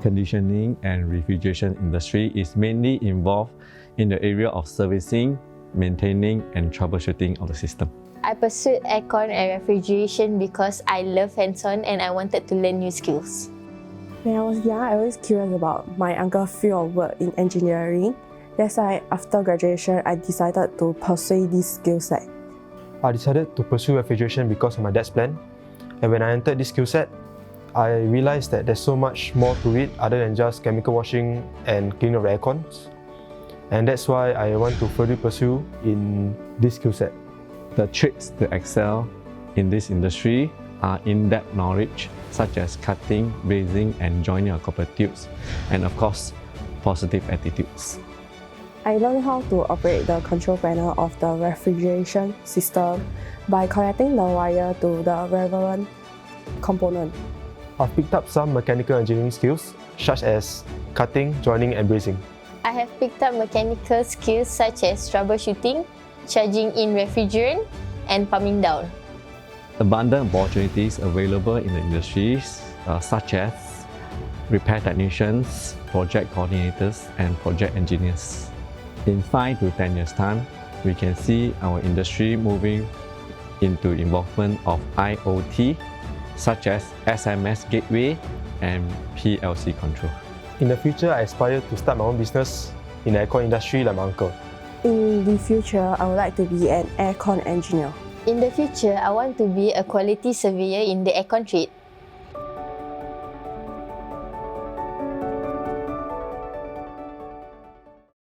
conditioning and refrigeration industry is mainly involved in the area of servicing, maintaining and troubleshooting of the system. I pursued aircon and refrigeration because I love hands-on and I wanted to learn new skills. When I was young, I was curious about my uncle's field of work in engineering. That's why after graduation, I decided to pursue this skill set. I decided to pursue refrigeration because of my dad's plan. And when I entered this skill set, I realized that there's so much more to it other than just chemical washing and cleaning of the aircons. And that's why I want to further pursue in this skill set. The tricks to excel in this industry are in-depth knowledge such as cutting, brazing and joining of copper tubes, and of course, positive attitudes. I learned how to operate the control panel of the refrigeration system by connecting the wire to the relevant component. I've picked up some mechanical engineering skills such as cutting, joining and brazing. I have picked up mechanical skills such as troubleshooting, charging in refrigerant, and pumping down. Abundant opportunities available in the industries such as repair technicians, project coordinators and project engineers. In 5 to 10 years' time, we can see our industry moving into involvement of IoT such as SMS gateway and PLC control. In the future, I aspire to start my own business in the aircon industry like my uncle. In the future, I would like to be an aircon engineer. In the future, I want to be a quality surveyor in the aircon trade.